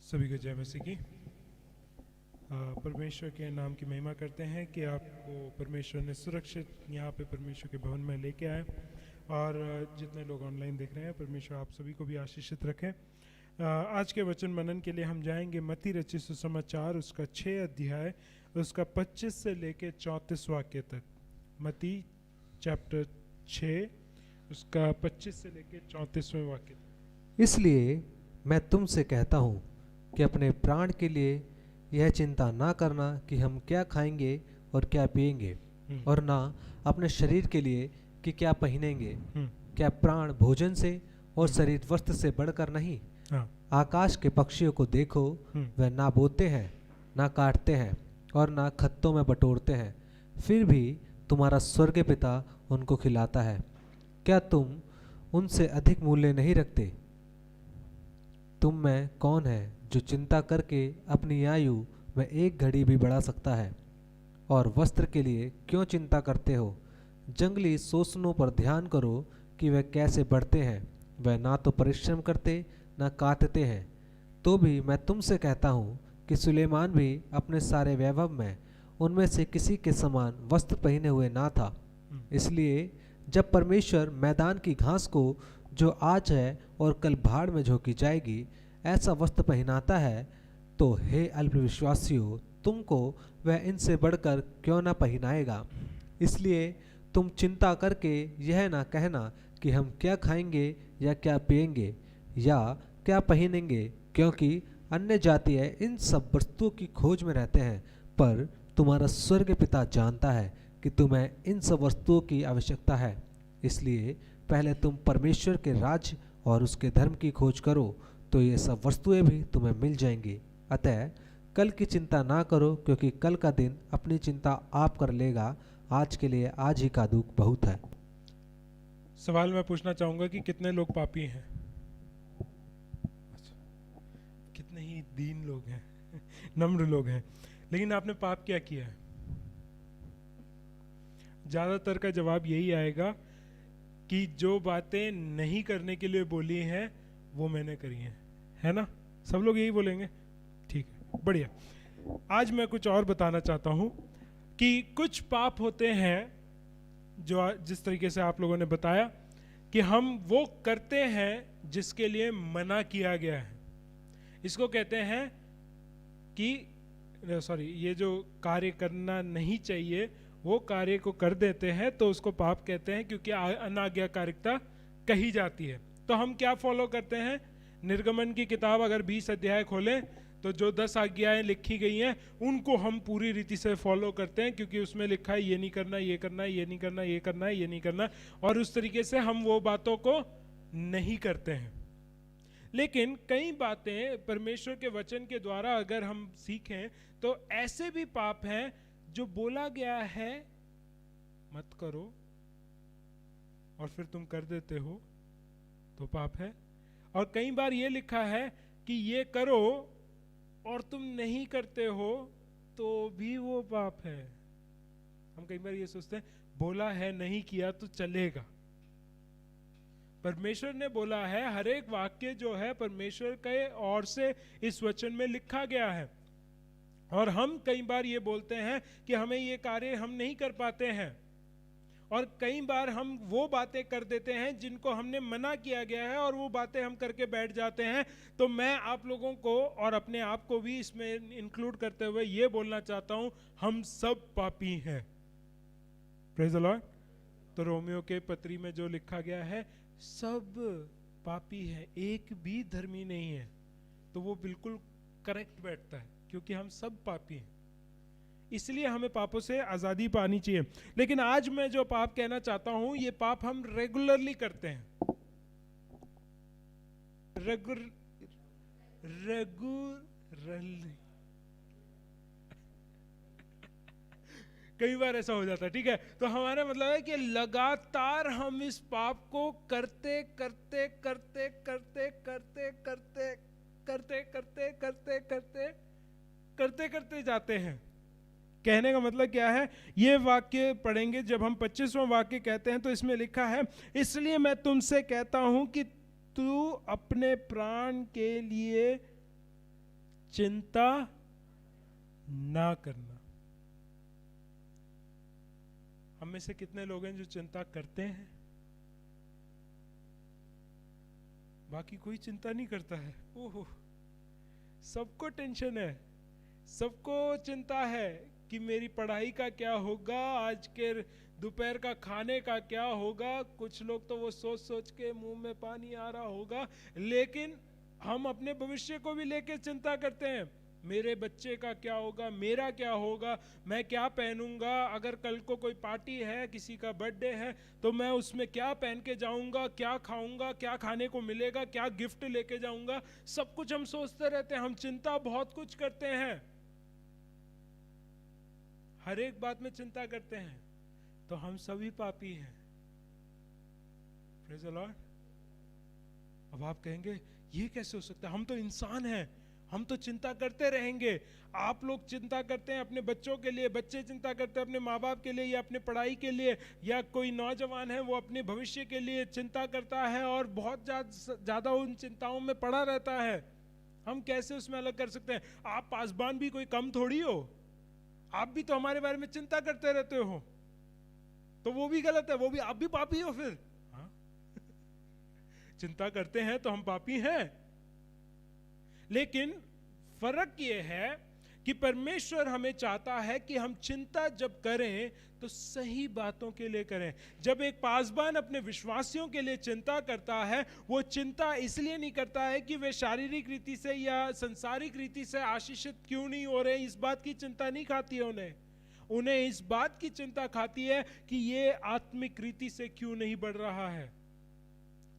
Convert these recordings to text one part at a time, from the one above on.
सभी को जय मसीह की। परमेश्वर के नाम की महिमा करते हैं कि आपको परमेश्वर ने सुरक्षित यहाँ पे परमेश्वर के भवन में लेके आए, और जितने लोग ऑनलाइन देख रहे हैं परमेश्वर आप सभी को भी आशीषित रखें। आज के वचन मनन के लिए हम जाएंगे मत्ती रचित सुसमाचार, उसका 6 अध्याय, उसका 25 से लेके 34 वाक्य तक। मत्ती चैप्टर 6 उसका 25 से लेके 34वें वाक्य तक। इसलिए मैं तुमसे कहता हूँ कि अपने प्राण के लिए यह चिंता ना करना कि हम क्या खाएंगे और क्या पिएंगे, और ना अपने शरीर के लिए कि क्या पहनेंगे। क्या प्राण भोजन से और शरीर वस्त्र से बढ़कर नहीं? आकाश के पक्षियों को देखो, वे ना बोते हैं, ना काटते हैं और ना खत्तों में बटोरते हैं, फिर भी तुम्हारा स्वर्गीय पिता उनको खिलाता है। क्या तुम उनसे अधिक मूल्य नहीं रखते? तुम में कौन है जो चिंता करके अपनी आयु में एक घड़ी भी बढ़ा सकता है? और वस्त्र के लिए क्यों चिंता करते हो? जंगली सोसनों पर ध्यान करो कि वे कैसे बढ़ते हैं। वे ना तो परिश्रम करते ना काटते हैं। तो भी मैं तुमसे कहता हूँ कि सुलेमान भी अपने सारे वैभव में उनमें से किसी के समान वस्त्र पहने हुए ना था। इसलिए जब परमेश्वर मैदान की घास को, जो आज है और कल भाड़ में झोंकी जाएगी, ऐसा वस्त्र पहनाता है, तो हे अल्पविश्वासियों, तुमको वह इनसे बढ़कर क्यों ना पहनाएगा। इसलिए तुम चिंता करके यह ना कहना कि हम क्या खाएंगे या क्या पिएंगे या क्या पहनेंगे, क्योंकि अन्य जातीय इन सब वस्तुओं की खोज में रहते हैं, पर तुम्हारा स्वर्गीय पिता जानता है कि तुम्हें इन सब वस्तुओं की आवश्यकता है। इसलिए पहले तुम परमेश्वर के राज्य और उसके धर्म की खोज करो, तो ये सब वस्तुएं भी तुम्हें मिल जाएंगी। अतः कल की चिंता ना करो, क्योंकि कल का दिन अपनी चिंता आप कर लेगा। आज के लिए आज ही का दुख बहुत है। सवाल मैं पूछना चाहूंगा कि कितने लोग पापी हैं? कितने ही दीन लोग हैं, नम्र लोग हैं, लेकिन आपने पाप क्या किया है? ज्यादातर का जवाब यही आएगा कि जो बातें नहीं करने के लिए बोली हैं वो मैंने करी हैं, है ना? सब लोग यही बोलेंगे। ठीक है, बढ़िया। आज मैं कुछ और बताना चाहता हूं कि कुछ पाप होते हैं जो जिस तरीके से आप लोगों ने बताया कि हम वो करते हैं जिसके लिए मना किया गया है। इसको कहते हैं कि ये जो कार्य करना नहीं चाहिए वो कार्य को कर देते हैं, तो उसको पाप कहते हैं, क्योंकि अनाज्ञाकारिता कही जाती है। तो हम क्या फॉलो करते हैं? निर्गमन की किताब अगर 20 अध्याय खोलें तो जो 10 आज्ञाएं लिखी गई हैं उनको हम पूरी रीति से फॉलो करते हैं, क्योंकि उसमें लिखा है ये नहीं करना, ये करना है, ये नहीं करना, ये करना है, ये नहीं करना, और उस तरीके से हम वो बातों को नहीं करते हैं। लेकिन कई बातें परमेश्वर के वचन के द्वारा अगर हम सीखें तो ऐसे भी पाप हैं जो बोला गया है मत करो और फिर तुम कर देते हो तो पाप है। और कई बार ये लिखा है कि ये करो और तुम नहीं करते हो तो भी वो पाप है। हम कई बार ये सोचते हैं बोला है नहीं किया तो चलेगा। परमेश्वर ने बोला है, हर एक वाक्य जो है परमेश्वर के ओर से इस वचन में लिखा गया है, और हम कई बार ये बोलते हैं कि हमें ये कार्य हम नहीं कर पाते हैं, और कई बार हम वो बातें कर देते हैं जिनको हमने मना किया गया है और वो बातें हम करके बैठ जाते हैं। तो मैं आप लोगों को और अपने आप को भी इसमें इंक्लूड करते हुए ये बोलना चाहता हूं, हम सब पापी हैं। Praise the Lord. तो रोमियो के पत्री में जो लिखा गया है, सब पापी है, एक भी धर्मी नहीं है, तो वो बिल्कुल करेक्ट बैठता है, क्योंकि हम सब पापी हैं। इसलिए हमें पापों से आजादी पानी चाहिए। लेकिन आज मैं जो पाप कहना चाहता हूं, ये पाप हम रेगुलरली करते हैं। रेगुलरली कई बार ऐसा हो जाता है, ठीक है? तो हमारा मतलब है कि लगातार हम इस पाप को करते करते करते करते करते करते करते करते करते करते करते करते जाते हैं। कहने का मतलब क्या है? ये वाक्य पढ़ेंगे जब हम 25वां वाक्य कहते हैं तो इसमें लिखा है, इसलिए मैं तुमसे कहता हूं कि तू अपने प्राण के लिए चिंता ना करना। हम में से कितने लोग हैं जो चिंता करते हैं? बाकी कोई चिंता नहीं करता है। ओहो, सबको टेंशन है, सबको चिंता है कि मेरी पढ़ाई का क्या होगा, आज के दोपहर का खाने का क्या होगा। कुछ लोग तो वो सोच सोच के मुंह में पानी आ रहा होगा। लेकिन हम अपने भविष्य को भी लेके चिंता करते हैं, मेरे बच्चे का क्या होगा, मेरा क्या होगा, मैं क्या पहनूंगा, अगर कल को कोई पार्टी है, किसी का बर्थडे है, तो मैं उसमें क्या पहन के जाऊंगा, क्या खाऊंगा, क्या खाने को मिलेगा, क्या गिफ्ट लेके जाऊंगा। सब कुछ हम सोचते रहते हैं, हम चिंता बहुत कुछ करते हैं, हर एक बात में चिंता करते हैं। तो हम सभी पापी हैं। Praise the Lord. अब आप कहेंगे ये कैसे हो सकता है, हम तो इंसान हैं, हम तो चिंता करते रहेंगे। आप लोग चिंता करते हैं अपने बच्चों के लिए, बच्चे चिंता करते हैं अपने माँ बाप के लिए या अपने पढ़ाई के लिए, या कोई नौजवान है वो अपने भविष्य के लिए चिंता करता है और बहुत ज़्यादा उन चिंताओं में पड़ा रहता है। हम कैसे उसमें अलग कर सकते हैं? आप पासबान भी कोई कम थोड़ी हो, आप भी तो हमारे बारे में चिंता करते रहते हो, तो वो भी गलत है, वो भी आप भी पापी हो फिर। हाँ? चिंता करते हैं तो हम पापी हैं। लेकिन फर्क ये है कि परमेश्वर हमें चाहता है कि हम चिंता जब करें तो सही बातों के लिए करें। जब एक पासबान अपने विश्वासियों के लिए चिंता करता है, वो चिंता इसलिए नहीं करता है कि वे शारीरिक रीति से या संसारिक रीति से आशीषित क्यों नहीं हो रहे, इस बात की चिंता नहीं खाती है उन्हें इस बात की चिंता खाती है कि ये आत्मिक रीति से क्यों नहीं बढ़ रहा है,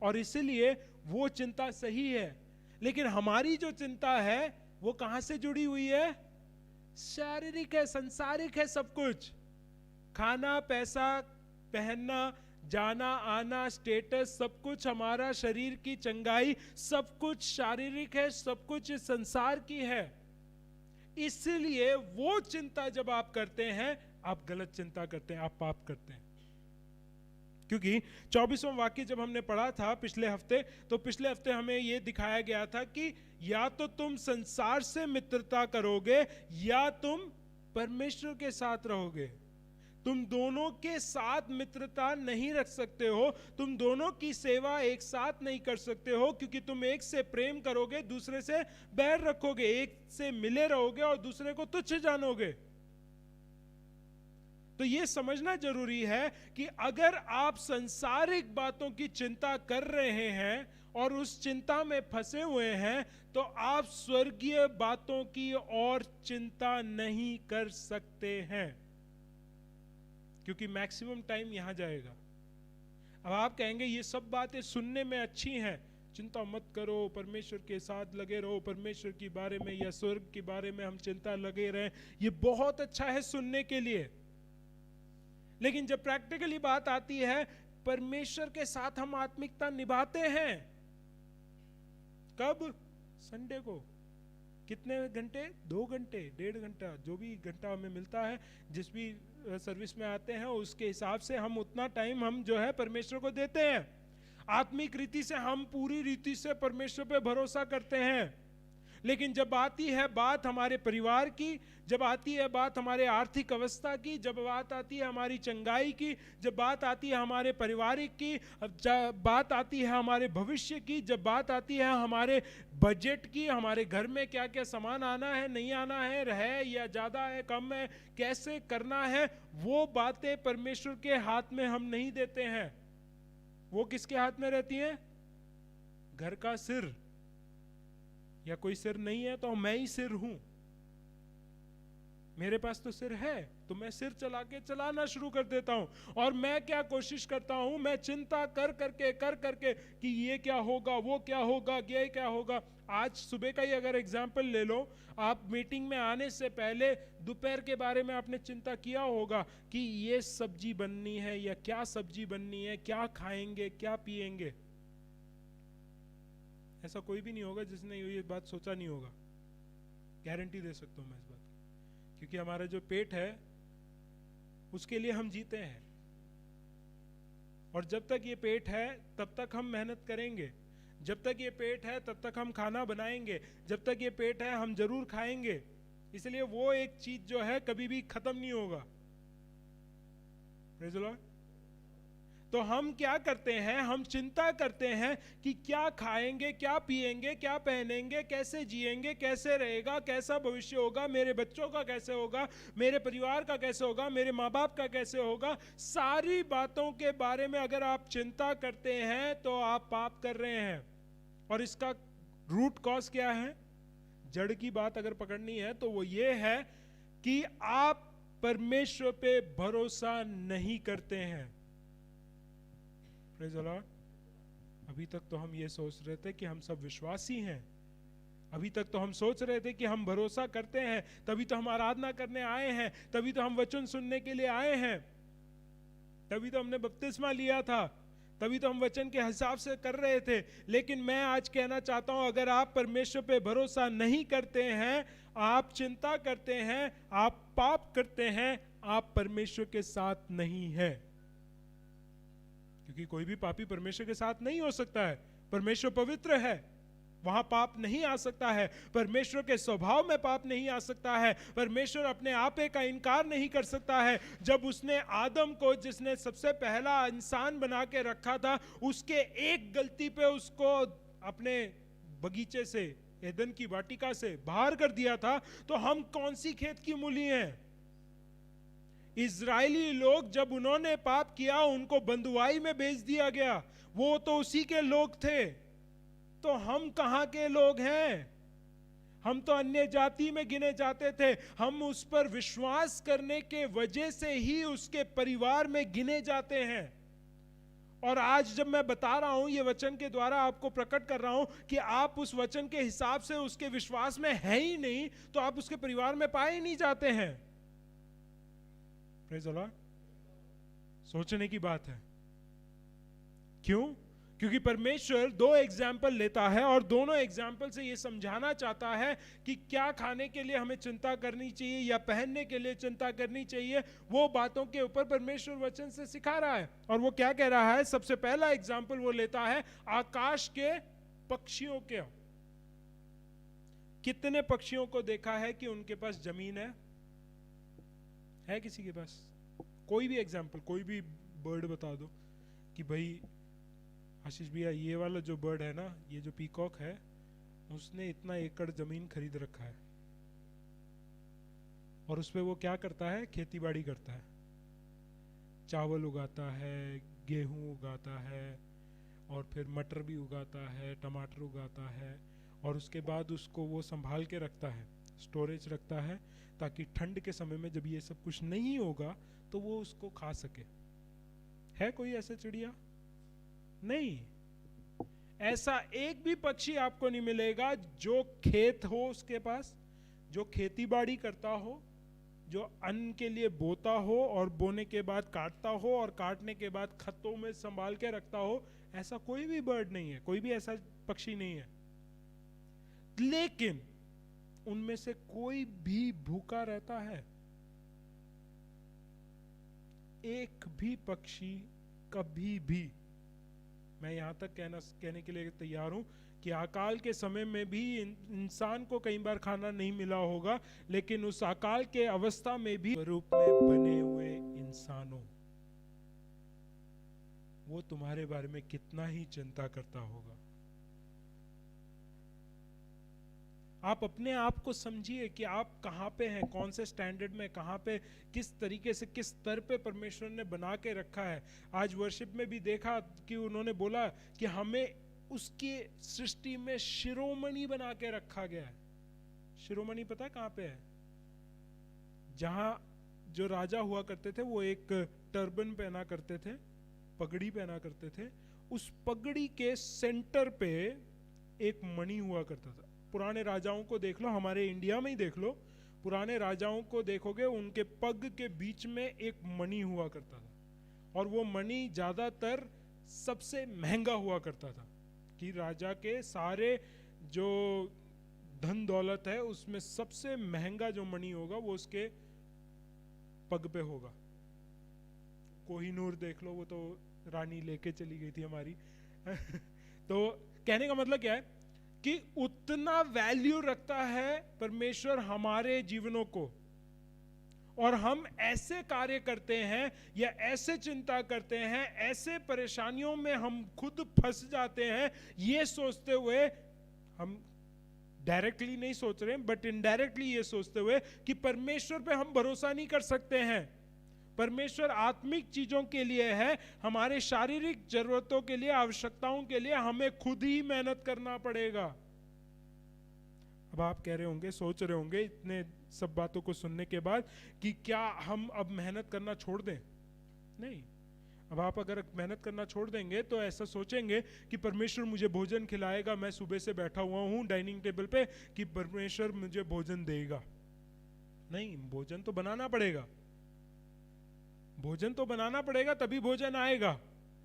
और इसलिए वो चिंता सही है। लेकिन हमारी जो चिंता है वो कहां से जुड़ी हुई है? शारीरिक है, संसारिक है। सब कुछ, खाना, पैसा, पहनना, जाना आना, स्टेटस, सब कुछ, हमारा शरीर की चंगाई, सब कुछ शारीरिक है, सब कुछ इस संसार की है। इसलिए वो चिंता जब आप करते हैं, आप गलत चिंता करते हैं, आप पाप करते हैं। क्योंकि 24वां वाक्य जब हमने पढ़ा था पिछले हफ्ते, तो पिछले हफ्ते हमें यह दिखाया गया था कि या तो तुम संसार से मित्रता करोगे या तुम परमेश्वर के साथ रहोगे। तुम दोनों के साथ मित्रता नहीं रख सकते हो, तुम दोनों की सेवा एक साथ नहीं कर सकते हो, क्योंकि तुम एक से प्रेम करोगे, दूसरे से बैर रखोगे, एक से मिले रहोगे और दूसरे को तुच्छ जानोगे। तो यह समझना जरूरी है कि अगर आप संसारिक बातों की चिंता कर रहे हैं और उस चिंता में फंसे हुए हैं, तो आप स्वर्गीय बातों की और चिंता नहीं कर सकते हैं, क्योंकि मैक्सिमम टाइम यहां जाएगा। अब आप कहेंगे ये सब बातें सुनने में अच्छी हैं, चिंता मत करो, परमेश्वर के साथ लगे रहो, परमेश्वर के बारे में या स्वर्ग के बारे में हम चिंता लगे रहें, ये बहुत अच्छा है सुनने के लिए। लेकिन जब प्रैक्टिकली बात आती है, परमेश्वर के साथ हम आत्मिकता निभाते हैं कब? संडे को। कितने घंटे? 2 घंटे, 1.5 घंटा, जो भी घंटा हमें मिलता है, जिस भी सर्विस में आते हैं उसके हिसाब से हम उतना टाइम हम जो है परमेश्वर को देते हैं। आत्मिक रीति से हम पूरी रीति से परमेश्वर पे भरोसा करते हैं। लेकिन जब आती है बात हमारे परिवार की, जब आती है बात हमारे आर्थिक अवस्था की, जब बात आती है हमारी चंगाई की, जब बात आती है हमारे पारिवारिक की, जब बात आती है हमारे भविष्य की, जब बात आती है हमारे बजट की, हमारे घर में क्या क्या सामान आना है, नहीं आना है या ज़्यादा है, कम है, कैसे करना है, वो बातें परमेश्वर के हाथ में हम नहीं देते हैं। वो किसके हाथ में रहती हैं? घर का सिर, या कोई सिर नहीं है तो मैं ही सिर हूं। मेरे पास तो सिर है, तो मैं सिर चला के चलाना शुरू कर देता हूं। और मैं क्या कोशिश करता हूं, मैं चिंता कर करके कि ये क्या होगा, वो क्या होगा, ये क्या होगा। आज सुबह का ही अगर एग्जाम्पल ले लो, आप मीटिंग में आने से पहले दोपहर के बारे में आपने चिंता किया होगा कि ये सब्जी बननी है या क्या सब्जी बननी है, क्या खाएंगे, क्या पिएंगे। ऐसा कोई भी नहीं होगा जिसने ये बात सोचा नहीं होगा, गारंटी दे सकता हूं मैं इस बात की, क्योंकि हमारा जो पेट है उसके लिए हम जीते हैं, और जब तक ये पेट है तब तक हम मेहनत करेंगे। जब तक ये पेट है तब तक हम खाना बनाएंगे, जब तक ये पेट है हम जरूर खाएंगे। इसलिए वो एक चीज जो है कभी भी खत्म नहीं होगा। Praise the Lord। तो हम क्या करते हैं, हम चिंता करते हैं कि क्या खाएंगे, क्या पिएंगे, क्या पहनेंगे, कैसे जिएंगे, कैसे रहेगा, कैसा भविष्य होगा, मेरे बच्चों का कैसे होगा, मेरे परिवार का कैसे होगा, मेरे माँ बाप का कैसे होगा। सारी बातों के बारे में अगर आप चिंता करते हैं तो आप पाप कर रहे हैं। और इसका रूट कॉज क्या है, जड़ की बात अगर पकड़नी है तो वो ये है कि आप परमेश्वर पे भरोसा नहीं करते हैं। Praise the Lord. अभी तक तो हम ये सोच रहे थे कि हम सब विश्वासी हैं, अभी तक तो हम सोच रहे थे कि हम भरोसा करते हैं, तभी तो हम आराधना करने आए हैं, तभी तो हम वचन सुनने के लिए आए हैं, तभी तो हमने बपतिस्मा लिया था, तभी तो हम वचन के हिसाब से कर रहे थे। लेकिन मैं आज कहना चाहता हूं, अगर आप परमेश्वर पे भरोसा नहीं करते हैं, आप चिंता करते हैं, आप पाप करते हैं, आप परमेश्वर के साथ नहीं हैं। क्योंकि कोई भी पापी परमेश्वर के साथ नहीं हो सकता है। परमेश्वर पवित्र है, वहां पाप नहीं आ सकता है। परमेश्वर के स्वभाव में पाप नहीं आ सकता है। परमेश्वर अपने आपे का इनकार नहीं कर सकता है। जब उसने आदम को, जिसने सबसे पहला इंसान बना के रखा था, उसके एक गलती पे उसको अपने बगीचे से, एदन की वाटिका से बाहर कर दिया था, तो हम कौन सी खेत की मूली हैं? इजरायली लोग जब उन्होंने पाप किया, उनको बंधुआई में भेज दिया गया, वो तो उसी के लोग थे। तो हम कहां के लोग हैं? हम तो अन्य जाति में गिने जाते थे। हम उस पर विश्वास करने के वजह से ही उसके परिवार में गिने जाते हैं। और आज जब मैं बता रहा हूं, ये वचन के द्वारा आपको प्रकट कर रहा हूं कि आप उस वचन के हिसाब से उसके विश्वास में है ही नहीं, तो आप उसके परिवार में पाए ही नहीं जाते हैं। Praise the Lord. सोचने की बात है। क्यों? क्योंकि परमेश्वर दो एग्जाम्पल लेता है और दोनों एग्जाम्पल से यह समझाना चाहता है कि क्या खाने के लिए हमें चिंता करनी चाहिए या पहनने के लिए चिंता करनी चाहिए। वो बातों के ऊपर परमेश्वर वचन से सिखा रहा है। और वो क्या कह रहा है? सबसे पहला एग्जाम्पल वो लेता है आकाश के पक्षियों के। कितने पक्षियों को देखा है कि उनके पास जमीन है किसी के पास? कोई भी एग्जाम्पल, कोई भी बर्ड बता दो कि भाई आशीष भैया, ये वाला जो बर्ड है ना, ये जो पीकॉक है, उसने इतना एकड़ जमीन खरीद रखा है और उस पे वो क्या करता है? खेती बाड़ी करता है, चावल उगाता है, गेहूं उगाता है, और फिर मटर भी उगाता है, टमाटर उगाता है, और उसके बाद उसको वो संभाल के रखता है, स्टोरेज रखता है, ताकि ठंड के समय में जब ये सब कुछ नहीं होगा तो वो उसको खा सके। है कोई ऐसा चिड़िया? नहीं। ऐसा एक भी पक्षी आपको नहीं मिलेगा जो खेत हो उसके पास, जो खेती बाड़ी करता हो, जो अन्न के लिए बोता हो और बोने के बाद काटता हो और काटने के बाद खत्तों में संभाल के रखता हो। ऐसा कोई भी बर्ड नहीं है, कोई भी ऐसा पक्षी नहीं है। लेकिन उनमें से कोई भी भूखा रहता है? एक भी पक्षी कभी भी। मैं यहां तक कहने के लिए तैयार हूं कि अकाल के समय में भी इंसान को कई बार खाना नहीं मिला होगा, लेकिन उस अकाल के अवस्था में भी रूप में बने हुए इंसानों, वो तुम्हारे बारे में कितना ही चिंता करता होगा। आप अपने आप को समझिए कि आप कहाँ पे हैं, कौन से स्टैंडर्ड में, कहाँ पे, किस तरीके से, किस स्तर पे परमेश्वर ने बना के रखा है। आज वर्शिप में भी देखा कि उन्होंने बोला कि हमें उसकी सृष्टि में शिरोमणि बना के रखा गया है। शिरोमणि पता है कहाँ पे है? जहां जो राजा हुआ करते थे वो एक टर्बन पहना करते थे, पगड़ी पहना करते थे। उस पगड़ी के सेंटर पे एक मणि हुआ करता था। पुराने राजाओं को देख लो, हमारे इंडिया में ही देख लो, पुराने राजाओं को देखोगे, उनके पग के बीच में एक मणि हुआ करता था, और वो मणि ज्यादातर सबसे महंगा हुआ करता था कि राजा के सारे जो धन दौलत है उसमें सबसे महंगा जो मणि होगा वो उसके पग पे होगा। कोहिनूर देख लो, वो तो रानी लेके चली गई थी हमारी तो कहने का मतलब क्या है कि उतना वैल्यू रखता है परमेश्वर हमारे जीवनों को, और हम ऐसे कार्य करते हैं या ऐसे चिंता करते हैं, ऐसे परेशानियों में हम खुद फंस जाते हैं, ये सोचते हुए, हम डायरेक्टली नहीं सोच रहे हैं बट इनडायरेक्टली ये सोचते हुए कि परमेश्वर पे हम भरोसा नहीं कर सकते हैं। परमेश्वर आत्मिक चीजों के लिए है, हमारे शारीरिक जरूरतों के लिए, आवश्यकताओं के लिए हमें खुद ही मेहनत करना पड़ेगा। अब आप कह रहे होंगे, सोच रहे होंगे इतने सब बातों को सुनने के बाद कि क्या हम अब मेहनत करना छोड़ दें? नहीं। अब आप अगर मेहनत करना छोड़ देंगे तो ऐसा सोचेंगे कि परमेश्वर मुझे भोजन खिलाएगा, मैं सुबह से बैठा हुआ हूं डाइनिंग टेबल पे कि परमेश्वर मुझे भोजन देगा। नहीं, भोजन तो बनाना पड़ेगा, भोजन तो बनाना पड़ेगा, तभी भोजन आएगा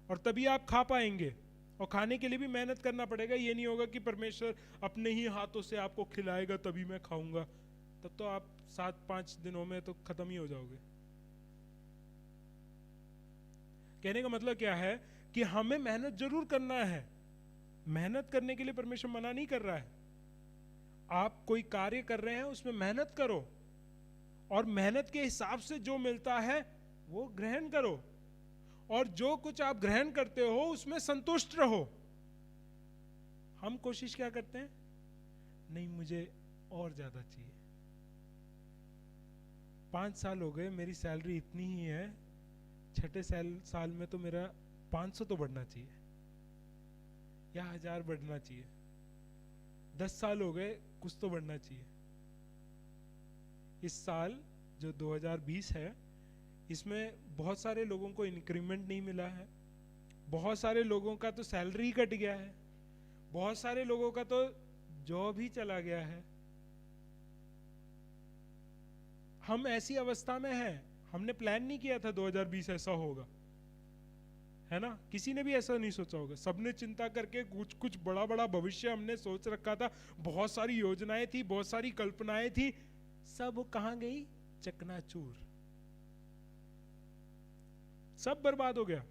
और तभी आप खा पाएंगे, और खाने के लिए भी मेहनत करना पड़ेगा। ये नहीं होगा कि परमेश्वर अपने ही हाथों से आपको खिलाएगा तभी मैं खाऊंगा, तब तो आप 7-5 दिनों में तो खत्म ही हो जाओगे। कहने का मतलब क्या है कि हमें मेहनत जरूर करना है, मेहनत करने के लिए परमेश्वर मना नहीं कर रहा है। आप कोई कार्य कर रहे हैं उसमें मेहनत करो, और मेहनत के हिसाब से जो मिलता है वो ग्रहण करो, और जो कुछ आप ग्रहण करते हो उसमें संतुष्ट रहो। हम कोशिश क्या करते हैं? नहीं, मुझे और ज्यादा चाहिए। 5 साल हो गए, मेरी सैलरी इतनी ही है, छठे साल में तो मेरा 500 तो बढ़ना चाहिए या 1000 बढ़ना चाहिए। 10 साल हो गए, कुछ तो बढ़ना चाहिए। इस साल जो 2020 है, इसमें बहुत सारे लोगों को इंक्रीमेंट नहीं मिला है, बहुत सारे लोगों का तो सैलरी कट गया है, बहुत सारे लोगों का तो जॉब ही चला गया है। हम ऐसी अवस्था में हैं, हमने प्लान नहीं किया था 2020 ऐसा होगा, है ना? किसी ने भी ऐसा नहीं सोचा होगा। सबने चिंता करके कुछ बड़ा बड़ा भविष्य हमने सोच रखा था, बहुत सारी योजनाएं थी, बहुत सारी कल्पनाएं थी, सब कहां गई? चकनाचूर, सब बर्बाद हो गया।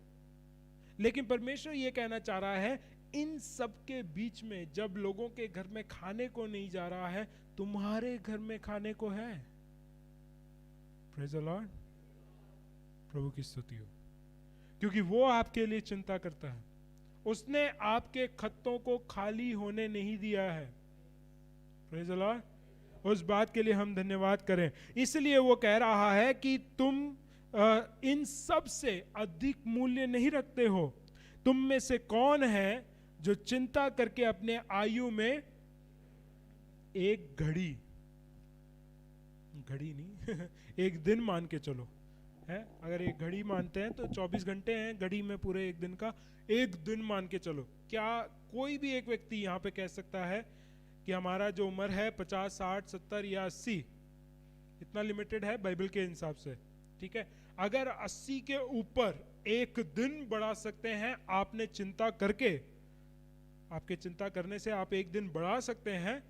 लेकिन परमेश्वर ये कहना चाह रहा है, इन सब के बीच में जब लोगों के घर में खाने को नहीं जा रहा है, तुम्हारे घर में खाने को है। प्रेज़ द लॉर्ड, प्रभु की स्तुति हो, क्योंकि वो आपके लिए चिंता करता है। उसने आपके खत्तों को खाली होने नहीं दिया है। प्रेज़ द लॉर्ड, उस बात के लिए हम धन्यवाद करें। इसलिए वो कह रहा है कि तुम इन सब से अधिक मूल्य नहीं रखते हो। तुम में से कौन है जो चिंता करके अपने आयु में एक घड़ी नहीं एक दिन मान के चलो, है? अगर एक घड़ी मानते हैं तो 24 घंटे हैं घड़ी में, पूरे एक दिन का एक दिन मान के चलो। क्या कोई भी एक व्यक्ति यहाँ पे कह सकता है कि हमारा जो उम्र है 50, 60, 70 या 80, इतना लिमिटेड है बाइबल के हिसाब से, ठीक है? अगर 80 के ऊपर एक दिन बढ़ा सकते हैं आपने चिंता करके, आपके चिंता करने से आप एक दिन बढ़ा सकते हैं,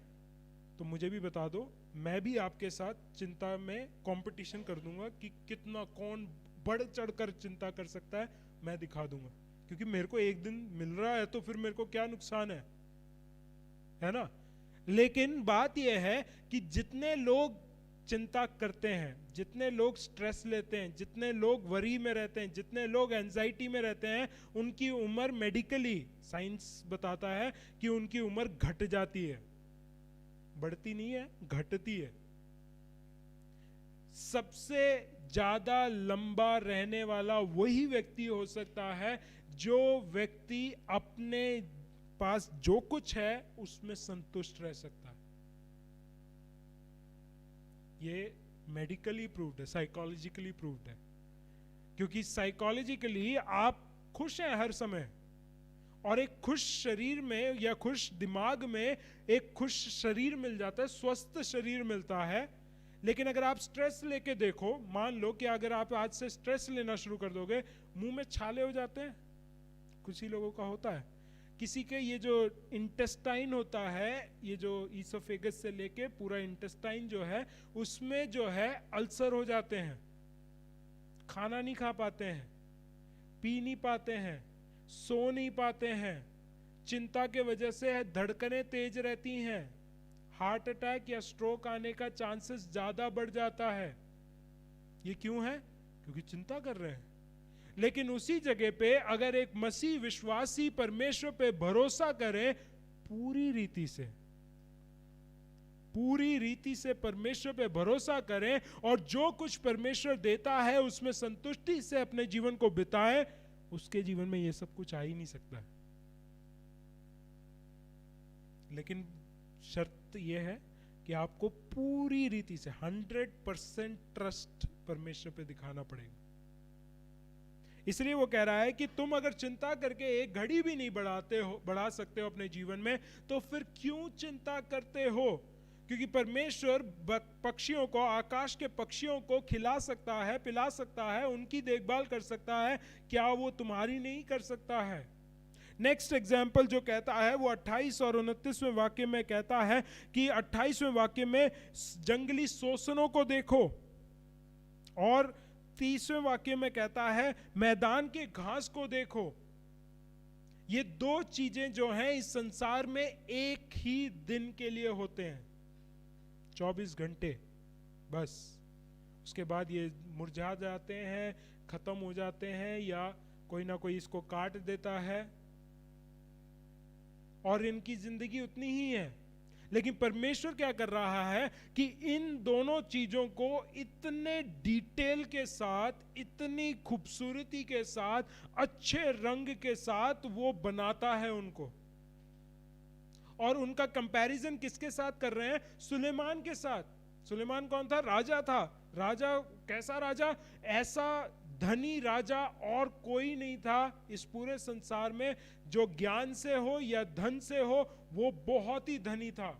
तो मुझे भी बता दो, मैं भी आपके साथ चिंता में कंपटीशन कर दूंगा कि कितना कौन बढ़ चढ़कर चिंता कर सकता है, मैं दिखा दूंगा। क्योंकि मेरे को एक दिन मिल रहा है तो फिर मेरे को क्या नुकसान है ना? लेकिन बात यह है कि जितने लोग चिंता करते हैं, जितने लोग स्ट्रेस लेते हैं, जितने लोग वरी में रहते हैं, जितने लोग एंजाइटी में रहते हैं, उनकी उम्र मेडिकली साइंस बताता है कि उनकी उम्र घट जाती है, बढ़ती नहीं है, घटती है। सबसे ज्यादा लंबा रहने वाला वही व्यक्ति हो सकता है जो व्यक्ति अपने पास जो कुछ है उसमें संतुष्ट रह सकता है। ये मेडिकली प्रूव्ड है, साइकोलॉजिकली प्रूव्ड है, क्योंकि साइकोलॉजिकली आप खुश हैं हर समय, और एक खुश शरीर में या खुश दिमाग में एक खुश शरीर मिल जाता है, स्वस्थ शरीर मिलता है। लेकिन अगर आप स्ट्रेस लेके देखो, मान लो कि अगर आप आज से स्ट्रेस लेना शुरू कर दोगे, मुंह में छाले हो जाते हैं, कुछ ही लोगों का होता है। किसी के ये जो इंटेस्टाइन होता है, ये जो ईसोफेगस से लेके पूरा इंटेस्टाइन जो है, उसमें जो है अल्सर हो जाते हैं, खाना नहीं खा पाते हैं, पी नहीं पाते हैं, सो नहीं पाते हैं, चिंता के वजह से धड़कनें तेज रहती हैं, हार्ट अटैक या स्ट्रोक आने का चांसेस ज्यादा बढ़ जाता है। ये क्यों है? क्योंकि चिंता कर रहे हैं। लेकिन उसी जगह पे अगर एक मसीह विश्वासी परमेश्वर पे भरोसा करे, पूरी रीति से परमेश्वर पे भरोसा करें और जो कुछ परमेश्वर देता है उसमें संतुष्टि से अपने जीवन को बिताएं, उसके जीवन में ये सब कुछ आ ही नहीं सकता है। लेकिन शर्त यह है कि आपको पूरी रीति से 100% ट्रस्ट परमेश्वर पे दिखाना पड़ेगा। इसलिए वो कह रहा है कि तुम अगर चिंता करके एक घड़ी भी नहीं बढ़ा सकते हो अपने जीवन में, तो फिर क्यों चिंता करते हो? क्योंकि परमेश्वर पक्षियों को, आकाश के पक्षियों को खिला सकता है, पिला सकता है, उनकी देखभाल कर सकता है, क्या वो तुम्हारी नहीं कर सकता है? नेक्स्ट एग्जाम्पल जो कहता है वो 28 और 29वें वाक्य में कहता है कि 28वें वाक्य में जंगली सोसनों को देखो, और 30वें वाक्य में कहता है मैदान के घास को देखो। ये दो चीजें जो हैं इस संसार में एक ही दिन के लिए होते हैं, 24 घंटे बस। उसके बाद ये मुरझा जाते हैं, खत्म हो जाते हैं, या कोई ना कोई इसको काट देता है, और इनकी जिंदगी उतनी ही है। लेकिन परमेश्वर क्या कर रहा है कि इन दोनों चीजों को इतने डिटेल के साथ, इतनी खूबसूरती के साथ, अच्छे रंग के साथ वो बनाता है उनको। और उनका कंपैरिजन किसके साथ कर रहे हैं? सुलेमान के साथ। सुलेमान कौन था? राजा था। राजा कैसा राजा? ऐसा धनी राजा और कोई नहीं था इस पूरे संसार में जो ज्ञान से हो या धन से हो, वो बहुत ही धनी था।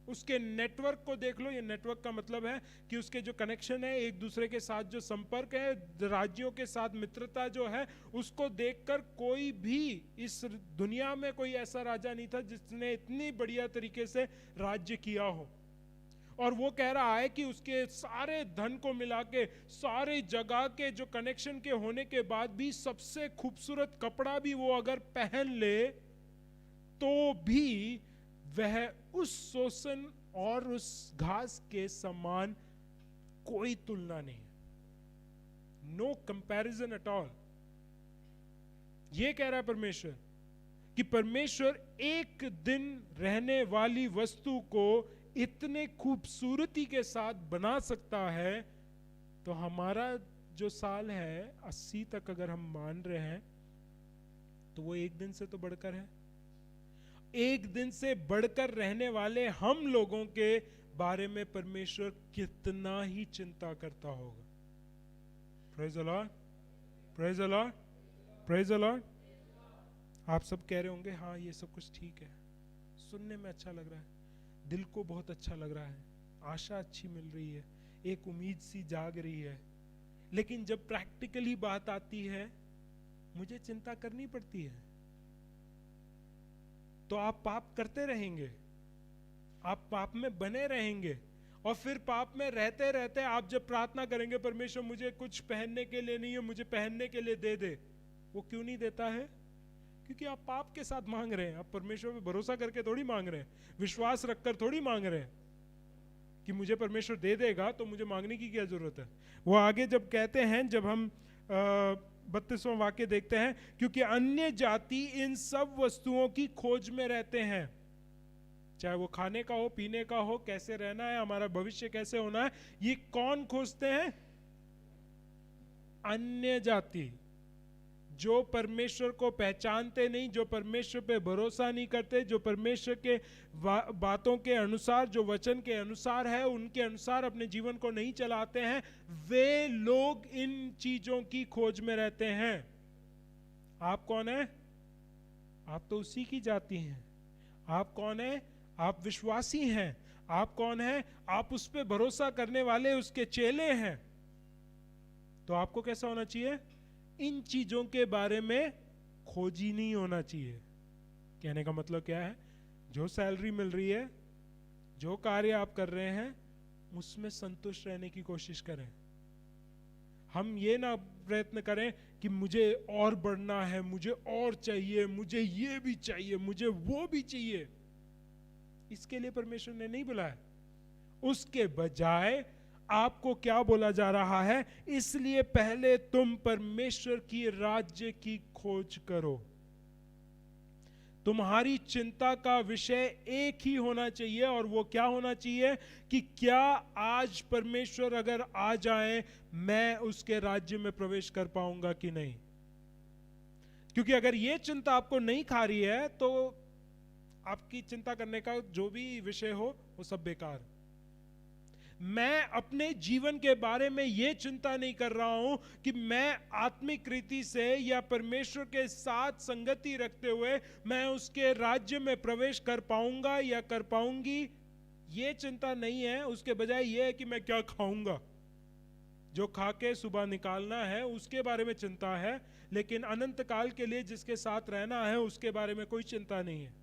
उसके नेटवर्क को देख लो। ये नेटवर्क का मतलब है कि उसके जो कनेक्शन है, एक दूसरे के साथ जो संपर्क है, राज्यों के साथ मित्रता जो है, उसको देखकर कोई भी इस दुनिया में कोई ऐसा राजा नहीं था जिसने इतनी बढ़िया तरीके से राज्य किया हो। और वो कह रहा है कि उसके सारे धन को मिला के, सारे जगह के जो कनेक्शन के होने के बाद भी, सबसे खूबसूरत कपड़ा भी वो अगर पहन ले तो भी वह उस शोषण और उस घास के समान कोई तुलना नहीं है। No comparison at all. ये कह रहा है परमेश्वर कि परमेश्वर एक दिन रहने वाली वस्तु को इतने खूबसूरती के साथ बना सकता है, तो हमारा जो साल है 80 तक अगर हम मान रहे हैं, तो वो एक दिन से तो बढ़कर है। एक दिन से बढ़कर रहने वाले हम लोगों के बारे में परमेश्वर कितना ही चिंता करता होगा। Praise the Lord, praise the Lord, praise the Lord. आप सब कह रहे होंगे हाँ ये सब कुछ ठीक है, सुनने में अच्छा लग रहा है, दिल को बहुत अच्छा लग रहा है, आशा अच्छी मिल रही है, एक उम्मीद सी जाग रही है। लेकिन जब प्रैक्टिकली बात आती है, मुझे चिंता करनी पड़ती है। तो आप पाप करते रहेंगे, आप पाप में बने रहेंगे, और फिर पाप में रहते रहते आप जब प्रार्थना करेंगे, परमेश्वर मुझे कुछ पहनने के लिए नहीं है, मुझे पहनने के लिए दे दे, वो क्यों नहीं देता है? क्योंकि आप पाप के साथ मांग रहे हैं। आप परमेश्वर पे भरोसा करके थोड़ी मांग रहे हैं, विश्वास रखकर थोड़ी मांग रहे हैं कि मुझे परमेश्वर दे देगा तो मुझे मांगने की क्या जरूरत है। वो आगे जब कहते हैं, जब हम 32वां वाक्य देखते हैं, क्योंकि अन्य जाति इन सब वस्तुओं की खोज में रहते हैं, चाहे वो खाने का हो, पीने का हो, कैसे रहना है, हमारा भविष्य कैसे होना है, ये कौन खोजते हैं? अन्य जाति, जो परमेश्वर को पहचानते नहीं, जो परमेश्वर पे भरोसा नहीं करते, जो परमेश्वर के बातों के अनुसार, जो वचन के अनुसार है, उनके अनुसार अपने जीवन को नहीं चलाते हैं, वे लोग इन चीजों की खोज में रहते हैं। आप कौन है? आप तो उसी की जाति हैं। आप कौन है? आप विश्वासी हैं। आप कौन है? आप उस पे भरोसा करने वाले उसके चेले हैं। तो आपको कैसा होना चाहिए? इन चीजों के बारे में खोजी नहीं होना चाहिए। कहने का मतलब क्या है? जो सैलरी मिल रही है, जो कार्य आप कर रहे हैं, उसमें संतुष्ट रहने की कोशिश करें। हम ये ना प्रयत्न करें कि मुझे और बढ़ना है, मुझे और चाहिए, मुझे ये भी चाहिए, मुझे वो भी चाहिए, इसके लिए परमेश्वर ने नहीं बुलाया। उसके बजाय आपको क्या बोला जा रहा है? इसलिए पहले तुम परमेश्वर की राज्य की खोज करो। तुम्हारी चिंता का विषय एक ही होना चाहिए, और वो क्या होना चाहिए कि क्या आज परमेश्वर अगर आ जाए, मैं उसके राज्य में प्रवेश कर पाऊंगा कि नहीं। क्योंकि अगर ये चिंता आपको नहीं खा रही है तो आपकी चिंता करने का जो भी विषय हो वो सब बेकार। मैं अपने जीवन के बारे में यह चिंता नहीं कर रहा हूं कि मैं आत्मिक रीति से या परमेश्वर के साथ संगति रखते हुए मैं उसके राज्य में प्रवेश कर पाऊंगा या कर पाऊंगी, यह चिंता नहीं है। उसके बजाय यह है कि मैं क्या खाऊंगा, जो खा के सुबह निकालना है उसके बारे में चिंता है, लेकिन अनंत काल के लिए जिसके साथ रहना है उसके बारे में कोई चिंता नहीं है।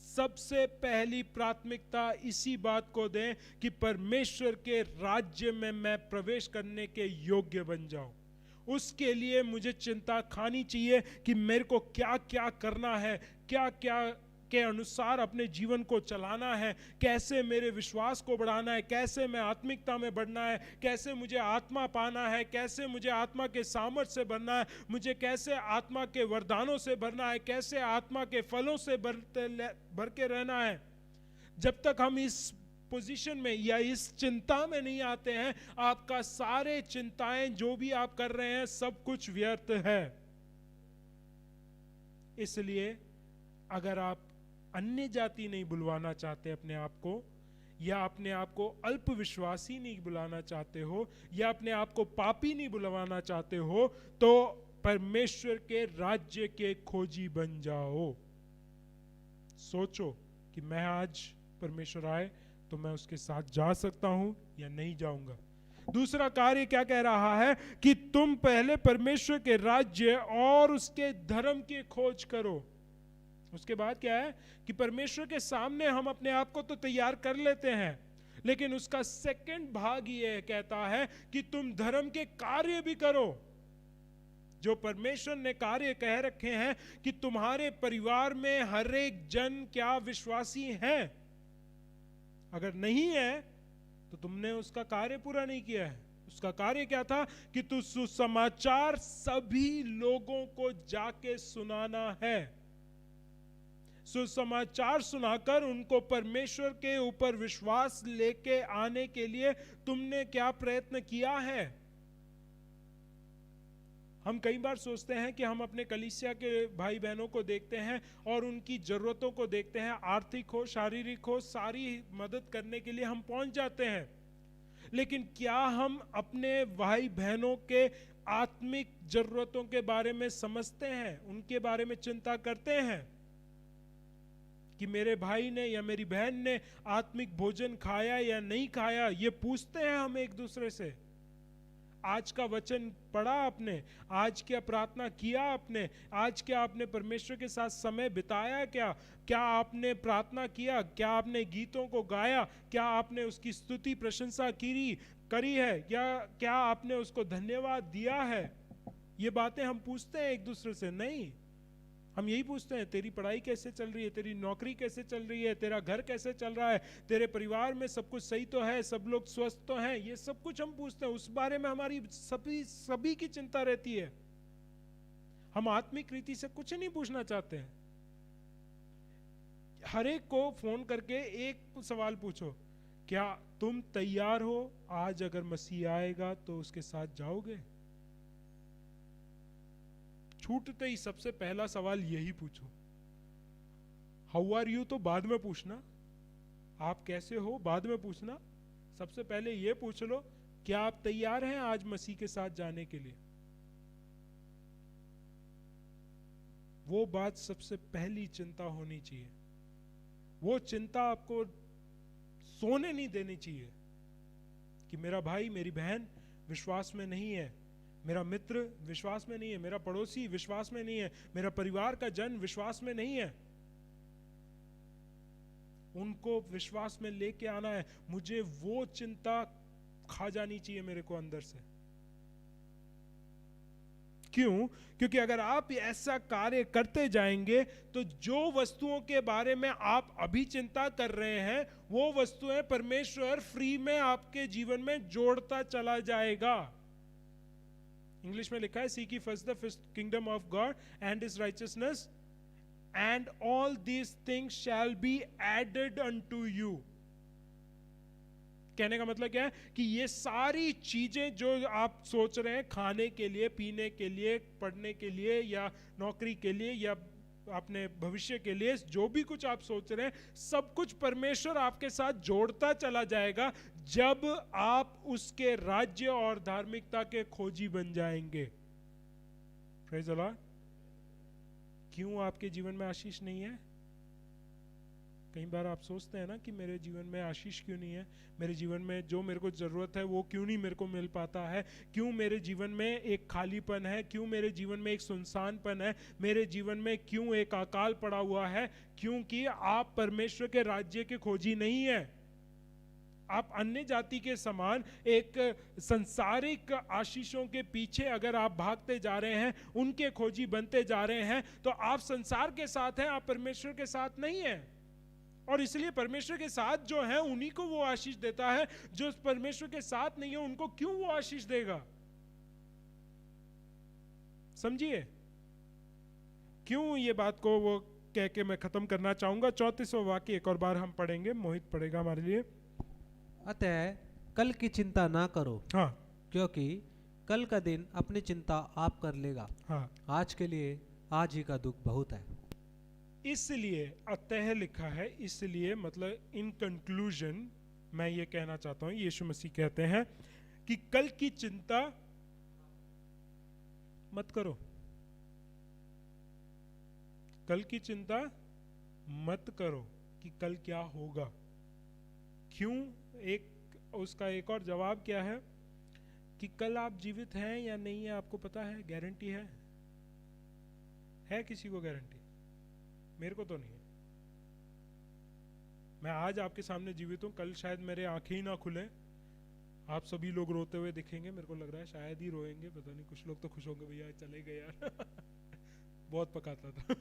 सबसे पहली प्राथमिकता इसी बात को दें कि परमेश्वर के राज्य में मैं प्रवेश करने के योग्य बन जाऊं। उसके लिए मुझे चिंता खानी चाहिए कि मेरे को क्या क्या करना है, क्या क्या के अनुसार अपने जीवन को चलाना है, कैसे मेरे विश्वास को बढ़ाना है, कैसे मैं आत्मिकता में बढ़ना है, कैसे मुझे आत्मा पाना है, कैसे मुझे आत्मा के सामर्थ्य से भरना है, मुझे कैसे आत्मा के वरदानों से भरना है, कैसे आत्मा के फलों से भर के रहना है। जब तक हम इस पोजीशन में या इस चिंता में नहीं आते हैं, आपका सारे चिंताएं जो भी आप कर रहे हैं सब कुछ व्यर्थ है। इसलिए अगर आप अन्य जाति नहीं बुलवाना चाहते अपने आप को, या अपने आप को अल्प विश्वासी नहीं बुलाना चाहते हो, या अपने आप को पापी नहीं बुलवाना चाहते हो, तो परमेश्वर के राज्य के खोजी बन जाओ। सोचो कि मैं आज परमेश्वर आए तो मैं उसके साथ जा सकता हूं या नहीं जाऊंगा। दूसरा कार्य क्या कह रहा है कि तुम पहले परमेश्वर के राज्य और उसके धर्म की खोज करो। उसके बाद क्या है कि परमेश्वर के सामने हम अपने आप को तो तैयार कर लेते हैं, लेकिन उसका सेकंड भाग ये कहता है कि तुम धर्म के कार्य भी करो। जो परमेश्वर ने कार्य कह रखे हैं कि तुम्हारे परिवार में हर एक जन क्या विश्वासी है, अगर नहीं है तो तुमने उसका कार्य पूरा नहीं किया है। उसका कार्य क्या था कि तू सुसमाचार सभी लोगों को जाके सुनाना है। सुसमाचार सुनाकर उनको परमेश्वर के ऊपर विश्वास लेके आने के लिए तुमने क्या प्रयत्न किया है। हम कई बार सोचते हैं कि हम अपने कलीसिया के भाई बहनों को देखते हैं और उनकी जरूरतों को देखते हैं, आर्थिक हो शारीरिक हो सारी मदद करने के लिए हम पहुंच जाते हैं, लेकिन क्या हम अपने भाई बहनों के आत्मिक जरूरतों के बारे में समझते हैं, उनके बारे में चिंता करते हैं कि मेरे भाई ने या मेरी बहन ने आत्मिक भोजन खाया या नहीं खाया? ये पूछते हैं हम एक दूसरे से। आज का वचन पढ़ा आपने? आज क्या प्रार्थना किया आपने? आज क्या आपने परमेश्वर के साथ समय बिताया? क्या आपने प्रार्थना किया? क्या आपने गीतों को गाया? क्या आपने उसकी स्तुति प्रशंसा करी है? या क्या आपने उसको धन्यवाद दिया है? ये बातें हम पूछते हैं एक दूसरे से? नहीं, हम यही पूछते हैं तेरी पढ़ाई कैसे चल रही है, तेरी नौकरी कैसे चल रही है, तेरा घर कैसे चल रहा है, तेरे परिवार में सब कुछ सही तो है, सब लोग स्वस्थ तो हैं। ये सब कुछ हम पूछते हैं, उस बारे में हमारी सभी की चिंता रहती है। हम आत्मिक रीति से कुछ नहीं पूछना चाहते हैं। हर एक को फोन करके एक सवाल पूछो, क्या तुम तैयार हो? आज अगर मसीह आएगा तो उसके साथ जाओगे? छूटते ही सबसे पहला सवाल यही पूछो। हाउ आर यू तो बाद में पूछना, आप कैसे हो बाद में पूछना। सबसे पहले ये पूछ लो, क्या आप तैयार हैं आज मसीह के साथ जाने के लिए? वो बात सबसे पहली चिंता होनी चाहिए। वो चिंता आपको सोने नहीं देनी चाहिए कि मेरा भाई मेरी बहन विश्वास में नहीं है, मेरा मित्र विश्वास में नहीं है, मेरा पड़ोसी विश्वास में नहीं है, मेरा परिवार का जन विश्वास में नहीं है। उनको विश्वास में लेके आना है। मुझे वो चिंता खा जानी चाहिए मेरे को अंदर से। क्यों? क्योंकि अगर आप ऐसा कार्य करते जाएंगे तो जो वस्तुओं के बारे में आप अभी चिंता कर रहे हैं वो वस्तुएं परमेश्वर फ्री में आपके जीवन में जोड़ता चला जाएगा। इंग्लिश में लिखा है, seek ye first the kingdom of God and his righteousness and all these things shall be added unto you। कहने का मतलब क्या है कि ये सारी चीजें जो आप सोच रहे हैं, खाने के लिए, पीने के लिए, पढ़ने के लिए, या नौकरी के लिए, या अपने भविष्य के लिए, जो भी कुछ आप सोच रहे हैं, सब कुछ परमेश्वर आपके साथ जोड़ता चला जाएगा जब आप उसके राज्य और धार्मिकता के खोजी बन जाएंगे। Praise the Lord. क्यों आपके जीवन में आशीष नहीं है? कई बार आप सोचते हैं ना कि मेरे जीवन में आशीष क्यों नहीं है, मेरे जीवन में जो मेरे को जरूरत है वो क्यों नहीं मेरे को मिल पाता है, क्यों मेरे जीवन में एक खालीपन है, क्यों मेरे जीवन में एक सुनसानपन है, मेरे जीवन में क्यों एक अकाल पड़ा हुआ है? क्योंकि आप परमेश्वर के राज्य के खोजी नहीं है। आप अन्य जाति के समान एक संसारिक आशीषों के पीछे अगर आप भागते जा रहे हैं, उनके खोजी बनते जा रहे हैं, तो आप संसार के साथ हैं, आप परमेश्वर के साथ नहीं है। और इसलिए परमेश्वर के साथ जो है उन्हीं को वो आशीष देता है, जो परमेश्वर के साथ नहीं है उनको क्यों वो आशीष देगा? समझिए क्यों ये बात को वो कह के मैं खत्म करना चाहूंगा। 34वां वाक्य एक और बार हम पढ़ेंगे, मोहित पढ़ेगा हमारे लिए। अतः कल की चिंता ना करो, हाँ, क्योंकि कल का दिन अपनी चिंता आप कर लेगा। हाँ, आज के लिए आज ही का दुख बहुत है। इसलिए अतः लिखा है, इसलिए मतलब इन कंक्लूजन मैं ये कहना चाहता हूं, यीशु मसीह कहते हैं कि कल की चिंता मत करो, कल की चिंता मत करो कि कल क्या होगा। क्यों? एक उसका एक और जवाब क्या है कि कल आप जीवित हैं या नहीं है आपको पता है? गारंटी है किसी को गारंटी? मेरे को तो नहीं है। मैं आज आपके सामने जीवित हूं, कल शायद मेरे आंखें ही ना खुले, आप सभी लोग रोते हुए दिखेंगे, मेरे को लग रहा है शायद ही रोएंगे, पता नहीं, कुछ लोग तो खुश होंगे, भैया चले गए यार बहुत पकाता था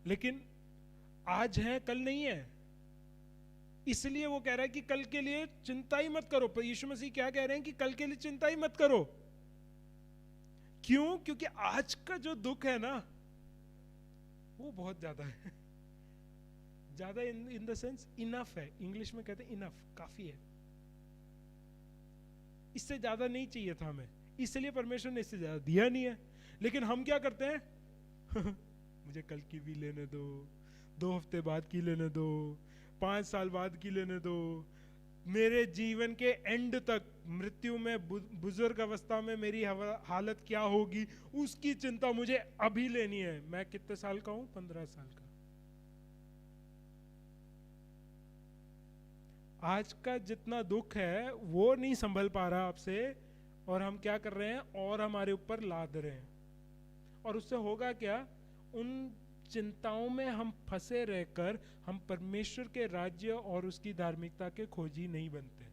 लेकिन आज है, कल नहीं है। इसलिए वो कह रहा है कि कल के लिए चिंता ही मत करो। पर यीशु मसीह क्या कह रहे हैं कि कल के लिए चिंता ही मत करो। क्यों? क्योंकि आज का जो दुख है ना वो बहुत ज्यादा है, ज्यादा इन द सेंस इनफ है। इंग्लिश में कहते हैं इनफ, काफी है, इससे ज्यादा नहीं चाहिए था हमें, इसलिए परमेश्वर ने इससे ज्यादा दिया नहीं है। लेकिन हम क्या करते हैं मुझे कल की भी लेने दो, 2 हफ्ते बाद की लेने दो, 5 साल बाद की लेने दो, मेरे जीवन के एंड तक, मृत्यु में, बुजुर्ग अवस्था में मेरी हालत क्या होगी उसकी चिंता मुझे अभी लेनी है। मैं कितने साल का हूं? 15 साल का। आज का जितना दुख है वो नहीं संभल पा रहा आपसे, और हम क्या कर रहे हैं? और हमारे ऊपर लाद रहे हैं। और उससे होगा क्या? उन चिंताओं में हम फंसे रहकर हम परमेश्वर के राज्य और उसकी धार्मिकता के खोजी नहीं बनते।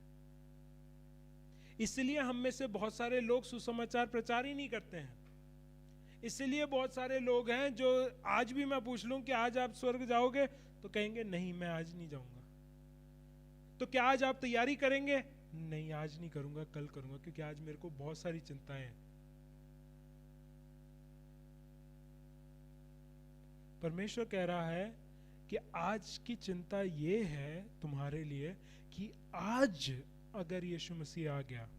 इसलिए हम में से बहुत सारे लोग सुसमाचार प्रचार ही नहीं करते हैं। इसलिए बहुत सारे लोग हैं जो आज भी मैं पूछ लूं कि आज आप स्वर्ग जाओगे तो कहेंगे नहीं, मैं आज नहीं जाऊंगा। तो क्या आज आप तैयारी करेंगे? नहीं, आज नहीं करूंगा, कल करूंगा, क्योंकि आज मेरे को बहुत सारी चिंताएं हैं। परमेश्वर कह रहा है कि आज की चिंता ये है तुम्हारे लिए कि आज अगर यीशु मसीह आ गया,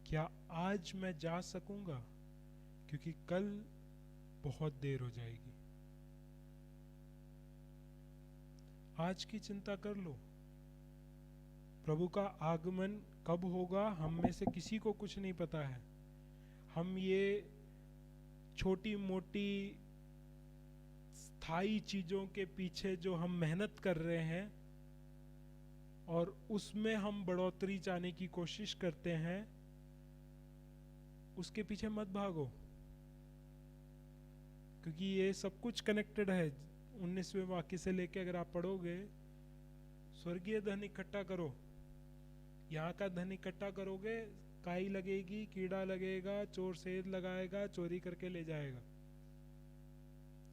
क्या आज मैं जा सकूंगा? क्योंकि कल बहुत देर हो जाएगी। आज की चिंता कर लो। प्रभु का आगमन कब होगा हम में से किसी को कुछ नहीं पता है। हम ये छोटी मोटी स्थायी चीजों के पीछे जो हम मेहनत कर रहे हैं और उसमें हम बढ़ोतरी चाहने की कोशिश करते हैं, उसके पीछे मत भागो, क्योंकि ये सब कुछ कनेक्टेड है। 19वें वाक्य से लेके अगर आप पढ़ोगे, स्वर्गीय धन इकट्ठा करो, यहाँ का धन इकट्ठा करोगे काई लगेगी, कीड़ा लगेगा, चोर सेंध लगाएगा, चोरी करके ले जाएगा।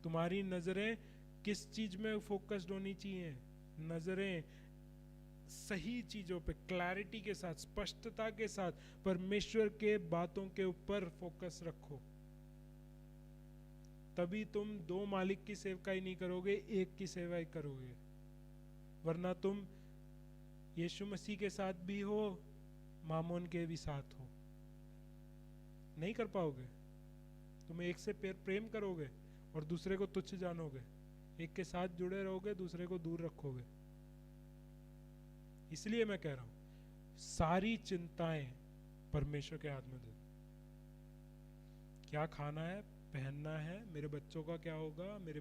तुम्हारी नजरें किस चीज में फोकस्ड होनी चाहिए? नजरें सही चीजों पे क्लैरिटी के साथ, स्पष्टता के साथ परमेश्वर के बातों के ऊपर फोकस रखो। तभी तुम दो मालिक की सेवकाई नहीं करोगे, एक की सेवा करोगे। वरना तुम यीशु मसीह के साथ भी हो, मामोन के भी साथ हो, नहीं कर पाओगे। तुम एक से प्रेम करोगे और दूसरे को तुच्छ जानोगे, एक के साथ जुड़े रहोगे, दूसरे को दूर रखोगे। इसलिए मैं कह रहा हूं, सारी चिंताएं परमेश्वर के हाथ में दे दो। क्या खाना है, पहनना है, मेरे बच्चों का क्या होगा, मेरे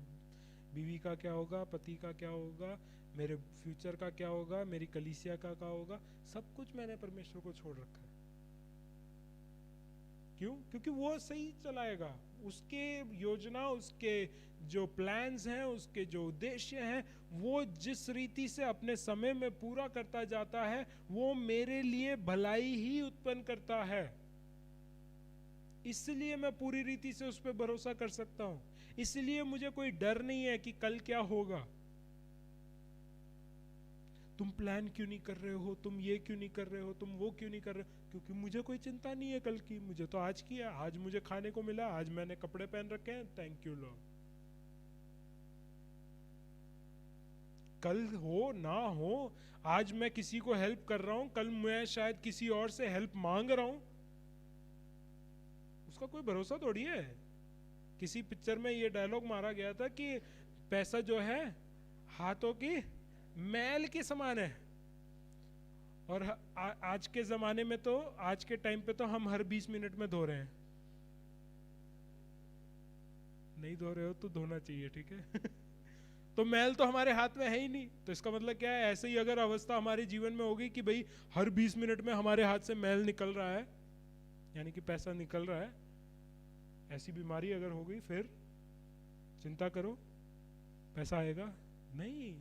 बीवी का क्या होगा, पति का क्या होगा, मेरे फ्यूचर का क्या होगा, मेरी कलीसिया का क्या होगा, सब कुछ मैंने परमेश्वर को छोड़ रखा है। क्यों? क्योंकि वो सही चलाएगा। उसके योजना, उसके जो प्लान्स हैं, उसके जो उद्देश्य हैं, वो जिस रीति से अपने समय में पूरा करता जाता है, वो मेरे लिए भलाई ही उत्पन्न करता है। इसलिए मैं पूरी रीति से उस पर भरोसा कर सकता हूं। इसलिए मुझे कोई डर नहीं है कि कल क्या होगा। तुम प्लान क्यों नहीं कर रहे हो, तुम ये क्यों नहीं कर रहे हो, तुम वो क्यों नहीं कर रहे हो? क्योंकि मुझे कोई चिंता नहीं है कल की, मुझे तो आज की है। आज मुझे खाने को मिला, आज मैंने कपड़े पहन रखे हैं, थैंक यू लॉर्ड। कल हो ना हो, आज मैं किसी को हेल्प कर रहा हूं, कल मैं शायद किसी और से हेल्प मांग रहा हूं, उसका कोई भरोसा थोड़ी है। किसी पिक्चर में ये डायलॉग मारा गया था कि पैसा जो है हाथों की मैल के समान है। और आज के जमाने में तो, आज के टाइम पे तो हम हर 20 मिनट में धो रहे हैं। नहीं धो रहे हो तो धोना चाहिए, ठीक है। तो मैल तो हमारे हाथ में है ही नहीं। तो इसका मतलब क्या है? ऐसे ही अगर अवस्था हमारे जीवन में होगी कि भाई हर 20 मिनट में हमारे हाथ से मैल निकल रहा है, यानी कि पैसा निकल रहा है, ऐसी बीमारी अगर हो गई, फिर चिंता करो पैसा आएगा? नहीं,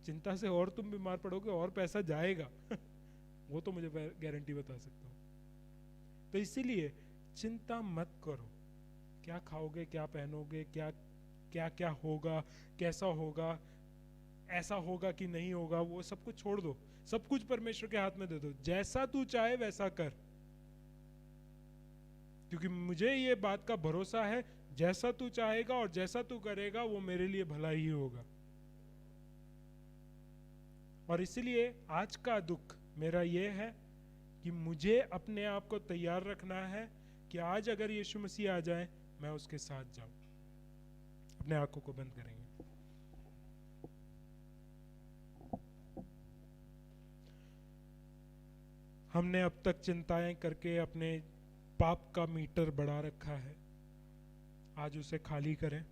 चिंता से और तुम बीमार पड़ोगे और पैसा जाएगा। वो तो मुझे गारंटी बता सकता हूं। तो इसीलिए चिंता मत करो, क्या खाओगे, क्या पहनोगे, क्या क्या क्या होगा, कैसा होगा, ऐसा होगा कि नहीं होगा, वो सब कुछ छोड़ दो। सब कुछ परमेश्वर के हाथ में दे दो। जैसा तू चाहे वैसा कर, क्योंकि मुझे ये बात का भरोसा है, जैसा तू चाहेगा और जैसा तू करेगा वो मेरे लिए भला ही होगा। और इसलिए आज का दुख मेरा ये है कि मुझे अपने आप को तैयार रखना है कि आज अगर यीशु मसीह आ जाए, मैं उसके साथ जाऊं। अपने आंखों को बंद करेंगे। हमने अब तक चिंताएं करके अपने पाप का मीटर बढ़ा रखा है, आज उसे खाली करें।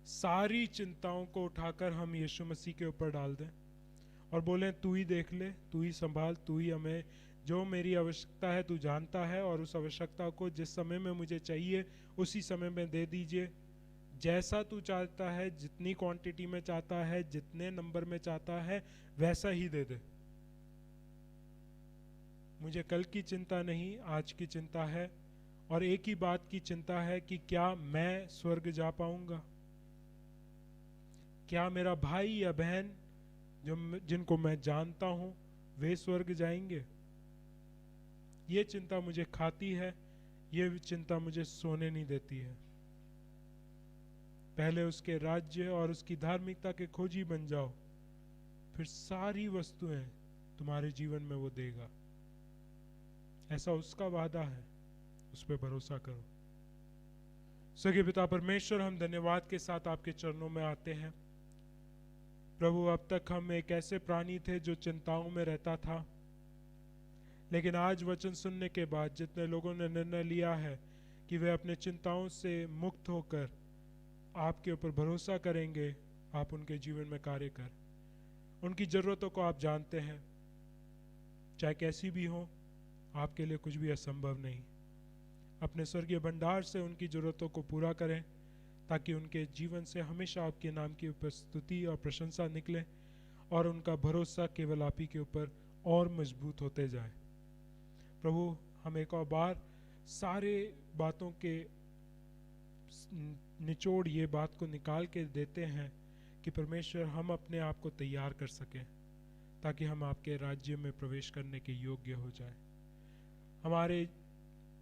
सारी चिंताओं को उठाकर हम यीशु मसीह के ऊपर डाल दें और बोलें, तू ही देख ले, तू ही संभाल, तू ही हमें, जो मेरी आवश्यकता है तू जानता है, और उस आवश्यकता को जिस समय में मुझे चाहिए उसी समय में दे दीजिए। जैसा तू चाहता है, जितनी क्वांटिटी में चाहता है, जितने नंबर में चाहता है, वैसा ही दे दे। मुझे कल की चिंता नहीं, आज की चिंता है। और एक ही बात की चिंता है कि क्या मैं स्वर्ग जा पाऊंगा, क्या मेरा भाई या बहन जिनको मैं जानता हूं वे स्वर्ग जाएंगे। ये चिंता मुझे खाती है, ये चिंता मुझे सोने नहीं देती है। पहले उसके राज्य और उसकी धार्मिकता के खोजी बन जाओ, फिर सारी वस्तुएं तुम्हारे जीवन में वो देगा। ऐसा उसका वादा है, उस पर भरोसा करो। सगे पिता परमेश्वर, हम धन्यवाद के साथ आपके चरणों में आते हैं। प्रभु, अब तक हम एक ऐसे प्राणी थे जो चिंताओं में रहता था, लेकिन आज वचन सुनने के बाद जितने लोगों ने निर्णय लिया है कि वे अपने चिंताओं से मुक्त होकर आपके ऊपर भरोसा करेंगे, आप उनके जीवन में कार्य कर। उनकी जरूरतों को आप जानते हैं, चाहे कैसी भी हो, आपके लिए कुछ भी असंभव नहीं। अपने स्वर्गीय भंडार से उनकी जरूरतों को पूरा करें, ताकि उनके जीवन से हमेशा आपके नाम की उपस्थिति और प्रशंसा निकले और उनका भरोसा केवल आप ही के ऊपर और मजबूत होते जाए। प्रभु हम एक और बार सारे बातों के निचोड़ ये बात को निकाल के देते हैं कि परमेश्वर हम अपने आप को तैयार कर सकें ताकि हम आपके राज्य में प्रवेश करने के योग्य हो जाए। हमारे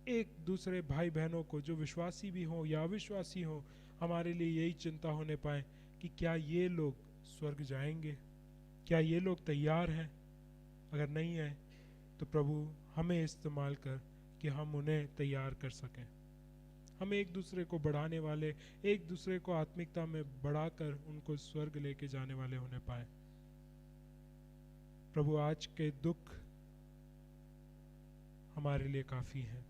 एक दूसरे भाई बहनों को जो विश्वासी भी हों या अविश्वासी हों, हमारे लिए यही चिंता होने पाए कि क्या ये लोग स्वर्ग जाएंगे, क्या ये लोग तैयार हैं। अगर नहीं है तो प्रभु हमें इस्तेमाल कर कि हम उन्हें तैयार कर सकें। हम एक दूसरे को बढ़ाने वाले, एक दूसरे को आत्मिकता में बढ़ाकर उनको स्वर्ग लेके जाने वाले होने पाए। प्रभु आज के दुख हमारे लिए काफी हैं,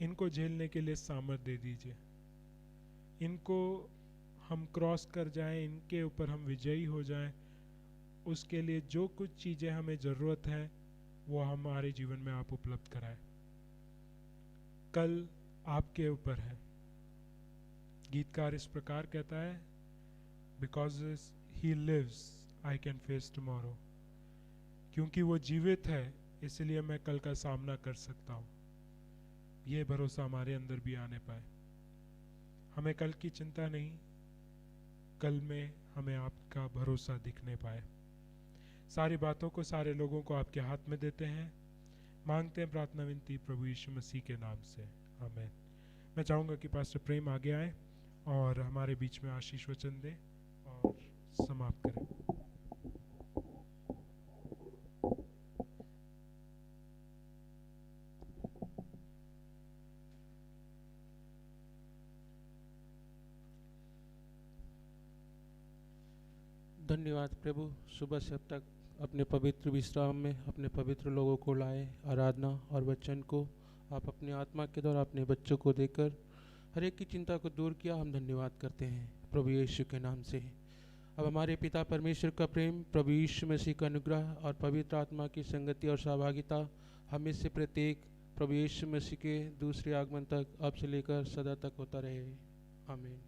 इनको झेलने के लिए सामर्थ दे दीजिए। इनको हम क्रॉस कर जाएं, इनके ऊपर हम विजयी हो जाएं। उसके लिए जो कुछ चीजें हमें जरूरत है वो हमारे जीवन में आप उपलब्ध कराएं। कल आपके ऊपर है। गीतकार इस प्रकार कहता है, because he lives I can face tomorrow. क्योंकि वो जीवित है इसलिए मैं कल का सामना कर सकता हूँ। ये भरोसा हमारे अंदर भी आने पाए। हमें कल की चिंता नहीं, कल में हमें आपका भरोसा दिखने पाए। सारी बातों को, सारे लोगों को आपके हाथ में देते हैं। मांगते हैं प्रार्थना विनती प्रभु यीशु मसीह के नाम से, आमीन। मैं चाहूँगा कि पास्टर प्रेम आगे आए और हमारे बीच में आशीष वचन दे और समाप्त करें। धन्यवाद प्रभु, सुबह से अब तक अपने पवित्र विश्राम में अपने पवित्र लोगों को लाए। आराधना और वचन को आप अपनी आत्मा के द्वारा अपने बच्चों को देकर हर एक की चिंता को दूर किया। हम धन्यवाद करते हैं प्रभु यीशु के नाम से। अब हमारे पिता परमेश्वर का प्रेम, प्रभु यीशु मसीह का अनुग्रह और पवित्र आत्मा की संगति और सहभागिता हमें से प्रत्येक प्रभु यीशु मसीह के दूसरे आगमन तक अब से लेकर सदा तक होता रहे। आमीन।